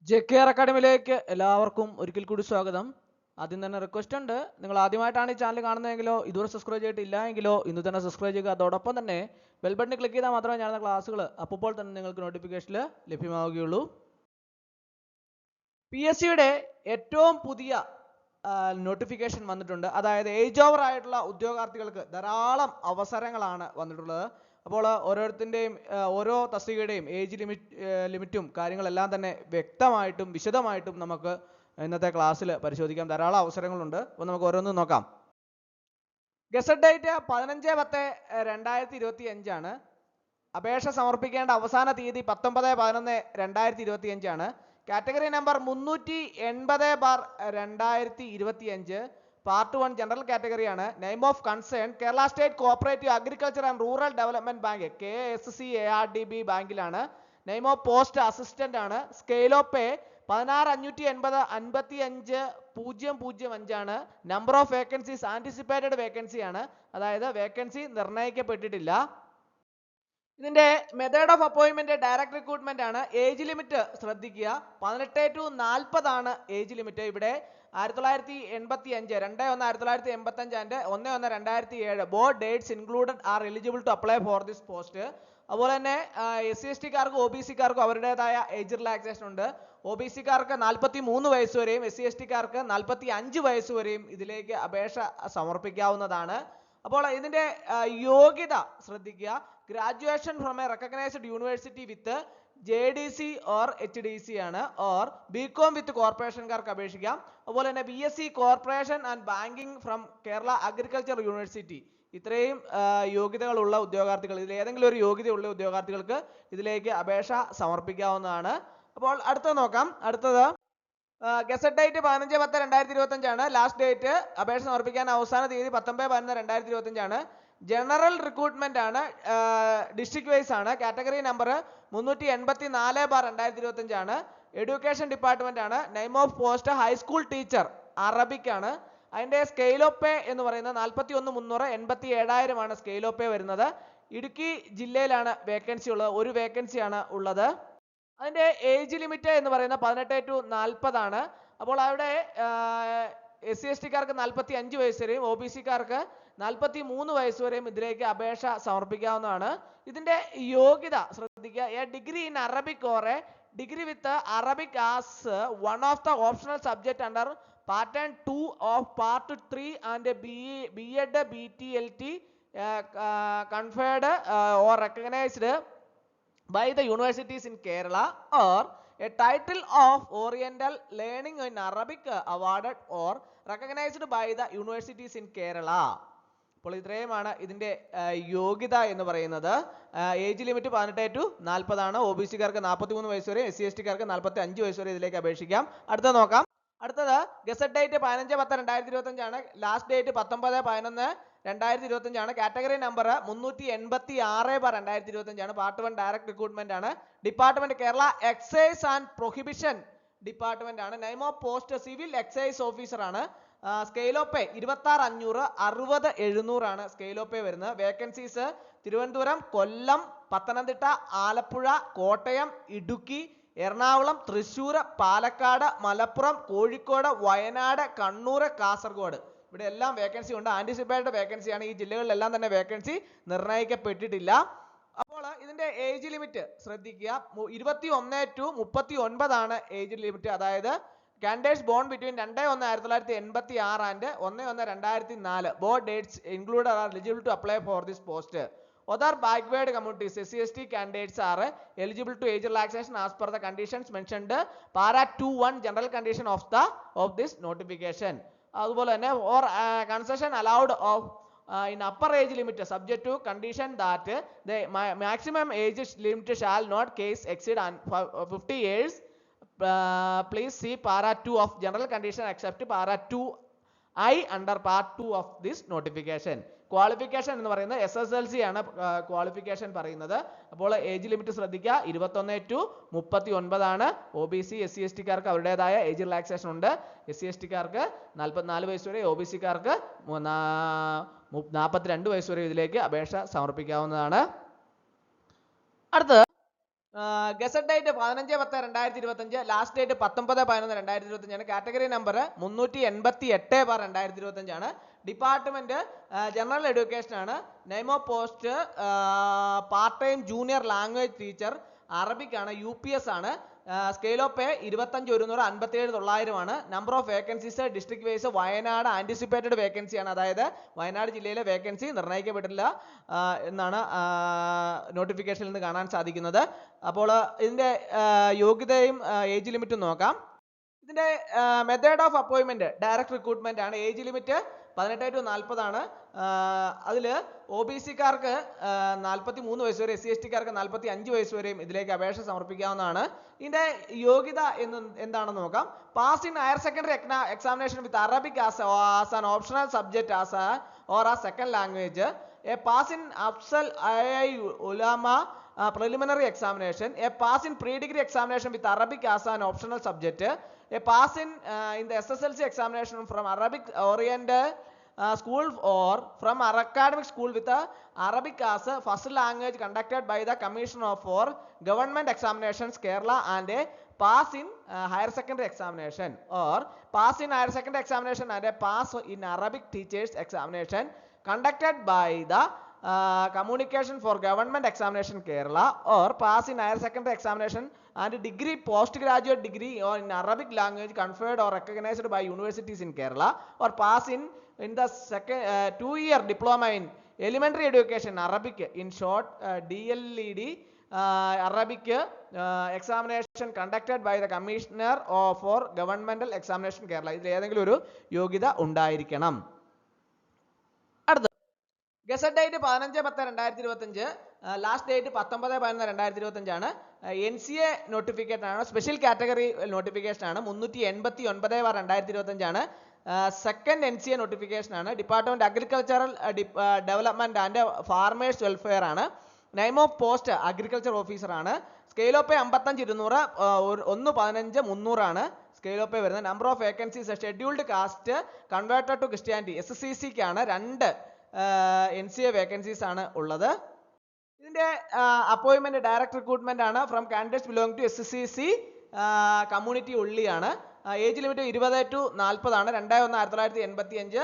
JKR അക്കാഡമിയിലേക്ക് എല്ലാവർക്കും ഒരിക്കൽ കൂടി സ്വാഗതം. ആദ്യം തന്നെ റിക്വസ്റ്റ് ഉണ്ട്, നിങ്ങൾ ആദ്യമായിട്ടാണ് ഈ ചാനൽ കാണുന്നതെങ്കിലോ ഇതുവരെ സബ്സ്ക്രൈബ് ചെയ്തിട്ടില്ല എങ്കിലോ ഇന്ന് തന്നെ സബ്സ്ക്രൈബ് ചെയ്യുക. അതോടൊപ്പം തന്നെ ബെൽ ബട്ടൺ ക്ലിക്ക് ചെയ്താൽ മാത്രമേ ഞാൻ ക്ലാസ്സുകൾ അപ്പോൾ തന്നെ നിങ്ങൾക്ക് നോട്ടിഫിക്കേഷനിൽ ലഭ്യമാവുകയുള്ളൂ. PSCയുടെ ഏറ്റവും പുതിയ നോട്ടിഫിക്കേഷൻ വന്നിട്ടുണ്ട്. അതായത് ഏജ് ഓവർ ആയിട്ടുള്ള ഉദ്യോഗാർത്ഥികൾക്ക് ധാരാളം അവസരങ്ങളാണ് വന്നിട്ടുള്ളത്. അപ്പോൾ ഓരോരുത്തരുടെയും ഓരോ തസ്തികയുടെയും ഏജ് ലിമിറ്റും കാര്യങ്ങളെല്ലാം തന്നെ വ്യക്തമായിട്ടും വിശദമായിട്ടും നമുക്ക് ഇന്നത്തെ ക്ലാസ്സിൽ പരിശോധിക്കാം. ധാരാളം അവസരങ്ങളുണ്ട്. അപ്പോൾ നമുക്ക് ഓരോന്നും നോക്കാം. ഗസറ്റ് ഡേറ്റ് 15/10/2025 ആണ്. അപേക്ഷ സമർപ്പിക്കേണ്ട അവസാന തീയതി 19/11/2025 ആണ്. Category number 380/2025. പാർട്ട് 1 ജനറൽ കാറ്റഗറിയാണ്. Name of concern Kerala state cooperative agriculture and rural development bank KSCARDB ബാങ്കിലാണ്. നെയിം ഓഫ് പോസ്റ്റ് അസിസ്റ്റന്റ് ആണ്. സ്കെയിൽ ഓഫ് പേ 16,580,55,005 ആണ്. Number of vacancies anticipated vacancy ആണ്. അതായത് വേക്കൻസി നിർണ്ണയിക്കപ്പെട്ടിട്ടില്ല. ഇതിന്റെ method of appointment direct recruitment ആണ്. ഏജ് ലിമിറ്റ് ശ്രദ്ധിക്കുക, 18 to 40 ആണ് ഏജ് ലിമിറ്റ്. ഇവിടെ 1985 2/1/1985 and 1/1/2007 both dates included are eligible to apply for this post. അതുപോലെ തന്നെ SC/ST കാർക്കും OBC കാർക്കും അവരുടേതായ ഏജ് റിലാക്സേഷൻ ഉണ്ട്. OBC കാർക്ക് 43 വയസ്സ് വരെയും SC/ST കാർക്ക് 45 വയസ്സ് വരെയും ഇതിലേക്ക് അപേക്ഷ സമർപ്പിക്കാവുന്നതാണ്. അപ്പോൾ ഇതിന്റെ യോഗ്യത ശ്രദ്ധിക്കുക, graduation from A recognised university with JDC or HDC ആണ്. ഓർ BCom വിത്ത് കോർപ്പറേഷൻകാർക്ക് അപേക്ഷിക്കാം. അതുപോലെ തന്നെ BSc corporation and banking from Kerala agriculture university. ഇത്രയും യോഗ്യതകളുള്ള ഉദ്യോഗാർത്ഥികൾ, ഇതിൽ ഏതെങ്കിലും ഒരു യോഗ്യതയുള്ള ഉദ്യോഗാർത്ഥികൾക്ക് ഇതിലേക്ക് അപേക്ഷ സമർപ്പിക്കാവുന്നതാണ്. അപ്പോൾ അടുത്തത് നോക്കാം. അടുത്തത് ഗസറ്റ് ഡേറ്റ് 15/10/2025 ആണ്. ലാസ്റ്റ് ഡേറ്റ് അപേക്ഷ സമർപ്പിക്കാൻ അവസാന തീയതി 19/11/2025 ആണ്. ജനറൽ റിക്രൂട്ട്മെന്റ് ആണ്. ഡിസ്ട്രിക്ട് വൈസ് ആണ്. കാറ്റഗറി നമ്പർ 384/2025 ആണ്. എഡ്യൂക്കേഷൻ ഡിപ്പാർട്ട്മെന്റ് ആണ്. Name of post high school teacher Arabic ആണ്. അതിന്റെ സ്കെയിൽ ഓഫ് പേ എന്ന് പറയുന്നത് 41,300 87,000 ആണ് സ്കെയിൽ ഓഫ് പേ വരുന്നത്. ഇടുക്കി ജില്ലയിലാണ് വേക്കൻസി ഉള്ളത്. ഒരു വേക്കൻസിയാണ് ഉള്ളത്. അതിന്റെ ഏജ് ലിമിറ്റ് എന്ന് പറയുന്നത് 18 to 40 ആണ്. അപ്പോൾ അവിടെ SC/ST കാർക്ക് 45 വയസ്സ് വരെയും OBC കാർക്ക് 43 വയസ്സ് വരെയും ഇതിലേക്ക് അപേക്ഷ സമർപ്പിക്കാവുന്നതാണ്. ഇതിന്റെ യോഗ്യത ശ്രദ്ധിക്കുക, A degree in Arabic or A degree with Arabic as one of the optional subject under part 2 of part 3 and B.Ed BTLT conferred or recognized by the universities in Kerala, or a title of Oriental Learning in Arabic awarded or recognized by the universities in Kerala. അപ്പോൾ ഇത്രയുമാണ് ഇതിന്റെ യോഗ്യത എന്ന് പറയുന്നത്. Age limit 18 to 40 ആണ്. OBC കാർക്ക് 43 വയസ്സ് വരെ, SC/ST കാർക്ക് 45 വയസ്സ് വരെ ഇതിലേക്ക് അപേക്ഷിക്കാം. അടുത്തത് നോക്കാം. അടുത്തത് ഗസറ്റ് ഡേറ്റ് 15/10/2025 ആണ്. ലാസ്റ്റ് ഡേറ്റ് 19/11/2025 ആണ്. കാറ്റഗറി നമ്പർ 386/2025 ആണ്. പാർട്ട് 1 ഡയറക്ട് റിക്രൂട്ട്മെന്റ് ആണ്. Department Kerala excise and prohibition department ആണ്. Name of post civil excise officer ആണ്. സ്കെയിൽ ഓഫ് പേ 26,500 60,700 ആണ് സ്കെയിൽ ഓഫ് പേ വരുന്നത്. വേക്കൻസീസ് തിരുവനന്തപുരം, കൊല്ലം, പത്തനംതിട്ട, ആലപ്പുഴ, കോട്ടയം, ഇടുക്കി, എറണാകുളം, തൃശ്ശൂർ, പാലക്കാട്, മലപ്പുറം, കോഴിക്കോട്, വയനാട്, കണ്ണൂർ, കാസർഗോഡ്. ഇവിടെ എല്ലാം വേക്കൻസി ഉണ്ട്. ആന്റിസിപ്പേറ്റഡ് വേക്കൻസിയാണ്. ഈ ജില്ലകളിലെല്ലാം തന്നെ വേക്കൻസി നിർണ്ണയിക്കപ്പെട്ടിട്ടില്ല. അപ്പോൾ ഇതിന്റെ ഏജ് ലിമിറ്റ് ശ്രദ്ധിക്കുക, 21 to 39 ആണ് ഏജ് ലിമിറ്റ്. അതായത് candidates born between 2/1/1986 and 1/1/2004 both dates included are eligible to apply for this post. Other backward communities SC/ST candidates are eligible to age relaxation as per the conditions mentioned para 2(1) general condition of this notification. അതുപോലെ തന്നെ or concession allowed of in upper age limit subject to condition that the maximum age limit shall not case exceed 50 years. Please see para 2 of general condition except para 2I under part 2 of this notification. Qualification എന്ന് പറയുന്നത് SSLC ആണ് qualification പറയുന്നത്. അപ്പോൾ age limit ശ്രദ്ധിക്കുക, 21 to 39 ആണ്. OBC SC/ST കാർക്ക് അവരുടേതായ age relaxation ഉണ്ട്. SC/ST കാർക്ക് 44 വയസ്സ് വരെ, OBC കാർക്ക് 42 വയസ്സ് വരെ ഇതിലേക്ക് അപേക്ഷ സമർപ്പിക്കാവുന്നതാണ്. അടുത്തത് gazette date 15/10/2025, last date 19/11/2025 category number 388/2025 ആണ്. ഡിപ്പാർട്ട്മെന്റ് ജനറൽ എഡ്യൂക്കേഷൻ ആണ്. Name of post part time junior language teacher, Arabic ആണ്, UPS ആണ്. സ്കെയിൽ ഓഫ് പേ 25,157,900 ആണ്. Number of vacancies district vice Wayanad anticipated vacancy ആണ്, അതായത് വയനാട് ജില്ലയിലെ വേക്കൻസി നിർണ്ണയിക്കപ്പെട്ടില്ല എന്നാണ് നോട്ടിഫിക്കേഷനിൽ നിന്ന് കാണാൻ സാധിക്കുന്നത്. അപ്പോൾ ഇതിന്റെ യോഗ്യതയും ഏജ് ലിമിറ്റും നോക്കാം. ഇതിന്റെ method of appointment direct recruitment ആണ്. ഏജ് ലിമിറ്റ് 18 to 40 ആണ്. അതിൽ OBC കാർക്ക് 43 വയസ്സ് വരെ, SC ST കാർക്ക് 45 വയസ്സ് വരെയും ഇതിലേക്ക് അപേക്ഷ സമർപ്പിക്കാവുന്നതാണ്. ഇതിന്റെ യോഗ്യത എന്താണെന്ന് നോക്കാം. Pass in higher secondary examination with Arabic as an optional subject or a second language, a pass in Afzal II Ulama preliminary examination, a pass in pre-degree examination with Arabic as an optional subject, a pass in the SSLC examination from Arabic oriented school or from our academic school with Arabic as a first language conducted by the Commission for Government Examinations Kerala, and a pass in higher secondary examination, or pass in higher secondary examination and a pass in Arabic teachers examination conducted by the Communication for Government Examination Kerala, or pass in higher secondary examination and degree postgraduate degree or in Arabic language conferred or recognized by universities in Kerala, or pass in the second 2-year diploma in elementary education Arabic, in short DLED Arabic examination conducted by the Commissioner for Governmental Examination Kerala. ഇതിൽ ഏതെങ്കിലും ഒരു യോഗ്യത ഉണ്ടായിരിക്കണം. അടുത്ത gazette date 15/10/2025, last date 19/11/2025 ആണ്. NCA notification ആണ്. Special category notification ആണ്. 389/2025 ആണ്. സെക്കൻഡ് NCA നോട്ടിഫിക്കേഷൻ ആണ്. Department agricultural development and farmers welfare ആണ്. Name of post agriculture officer ആണ്. സ്കെയിൽ ഓഫ് പേ 55,200, 115,300 ആണ് സ്കെയിൽ ഓഫ് പേ വരുന്നത്. Number of vacancies scheduled caste converted to Christianity SCC ക്കാണ് 2 NCA vacancies ആണ് ഉള്ളത്. ഇതിന്റെ appointment direct recruitment ആണ്. From candidates belong to SCC community ഉള്ളിയാണ്. Age limit 20 to 40 ആണ്. 2/1/1985,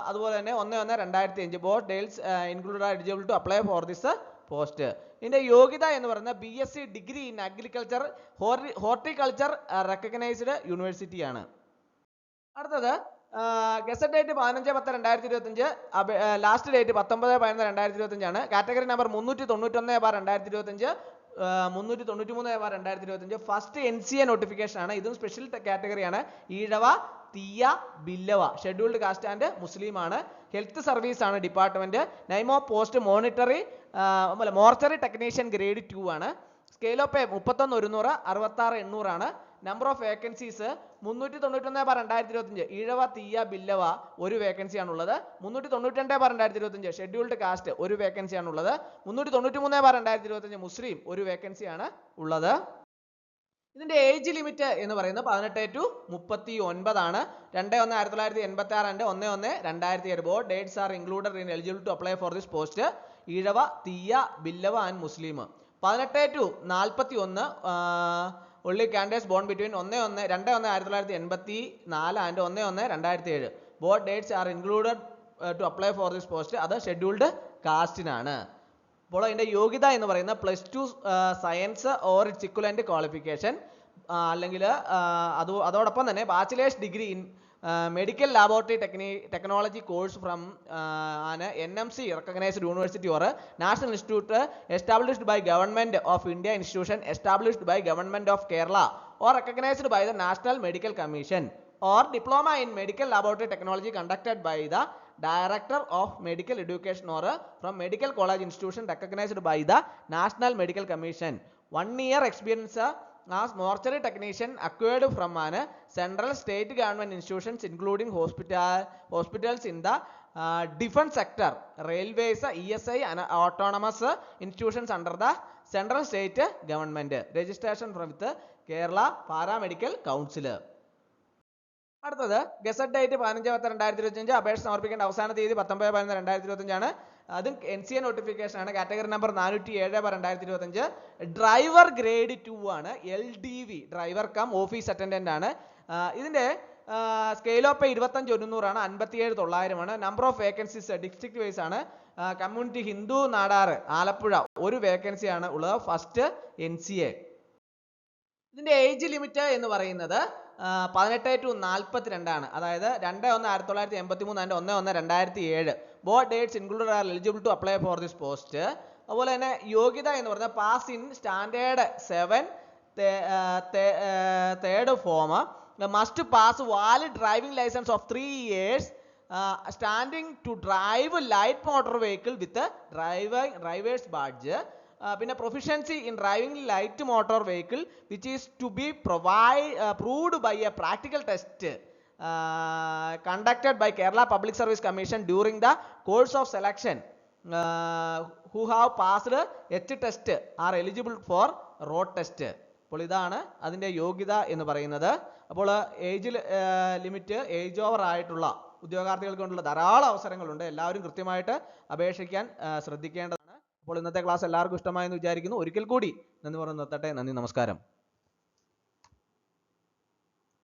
അതുപോലെ തന്നെ 1/1/2005. Both dates included are eligible to apply for this post. ഇതിന്റെ യോഗ്യത എന്ന് പറയുന്നത് BSc degree in agriculture horticulture recognised university ആണ്. അടുത്തത് ഗസറ്റ് ഡേറ്റ് 15/10/2025, ലാസ്റ്റ് ഡേറ്റ് 19/11/2025 ആണ്. Category number 391/2025, 393/2025. First NCA notification ആണ്. ഇതും സ്പെഷ്യൽ കാറ്റഗറി ആണ്. Ezhava, Thiyya, Billava, scheduled caste and Muslim ആണ്. ഹെൽത്ത് സർവീസ് ആണ് department. Name of post mortuary technician grade 2 ആണ്. Scale of പേ 31,100, 66,800 ആണ്. Number of vacancies 391/2025 Ezhava, Thiyya, Billava 1 vacancy ആണുള്ളത്. 392/2025 ഷെഡ്യൂൾഡ് കാസ്റ്റ് 1 വേക്കൻസി ആണുള്ളത്. 393/2025 മുസ്ലിം 1 വേക്കൻസി ആണ് ഉള്ളത്. ഇതിന്റെ ഏജ് ലിമിറ്റ് എന്ന് പറയുന്നത് 18 to 39 ആണ്. 2/1/1986 and 1/1/2007. Both dates are included in eligible to apply for this post. Ezhava, Thiyya, Billava and Muslim. 18 to 41 only candidates born between 2/1/1984 and 1/1/2007. Both dates are included to apply for this post. അത് scheduled കാസ്റ്റിനാണ്. അപ്പോൾ അതിന്റെ യോഗ്യത എന്ന് പറയുന്നത് +2 science or its equivalent qualification, അല്ലെങ്കിൽ അതോടൊപ്പം തന്നെ bachelor's degree in medical laboratory technology course from NMC recognized university or national institute established by Government of India, institution established by Government of Kerala or recognized by the National Medical Commission, or diploma in medical laboratory technology conducted by the Director of Medical Education or from medical college institution recognized by the National Medical Commission. 1 year experience as mortuary technician acquired from central state government institutions including hospitals in the defense sector, railways, ESI and autonomous institutions under the central state government. Registration with Kerala Paramedical Council. അടുത്തത് gazette date 15/10/2025, അപേക്ഷ സമർപ്പിക്കേണ്ട അവസാന തീയതി 19/11/2025 ആണ്. അതും NCA notification ആണ്. Category number 407/2025. Driver grade 2 ആണ്. LDV driver cum office attendant ആണ്. ഇതിന്റെ സ്കെയിൽ ഓഫ് 25,100 ആണ്. 57,900 ആണ്. Number of vacancies district wise ആണ്. കമ്മ്യൂണിറ്റി ഹിന്ദു നാടാറ് ആലപ്പുഴ ഒരു വേക്കൻസി ആണ് ഉള്ളത്. First NCA. ഇതിന്റെ ഏജ് ലിമിറ്റ് എന്ന് പറയുന്നത് 18 to 42 ആണ്. അതായത് 2/1/1983 and 1/1/2007. Both dates included are eligible to apply for this post. അതുപോലെ തന്നെ യോഗ്യത എന്ന് പറഞ്ഞാൽ pass in standard 7 third form, must pass valid driving licence of 3 years, standing to drive light motor vehicle with drivers badge. പിന്നെ proficiency in driving light motor vehicle which is to be proved by a practical test conducted by Kerala Public Service Commission during the course of selection. Who have passed H test are eligible for road test. അപ്പോൾ ഇതാണ് അതിൻ്റെ യോഗ്യത എന്ന് പറയുന്നത്. അപ്പോൾ age limit age over ആയിട്ടുള്ള ഉദ്യോഗാർത്ഥികൾക്ക് കൊണ്ടുള്ള ധാരാളം അവസരങ്ങളുണ്ട്. എല്ലാവരും കൃത്യമായിട്ട് അപേക്ഷിക്കാൻ ശ്രദ്ധിക്കേണ്ടതാണ്. അപ്പോൾ ഇന്നത്തെ ക്ലാസ് എല്ലാവർക്കും ഇഷ്ടമായെന്ന് വിചാരിക്കുന്നു. ഒരിക്കൽ കൂടി നന്ദി പറഞ്ഞു നിർത്തട്ടെ. നന്ദി, നമസ്കാരം.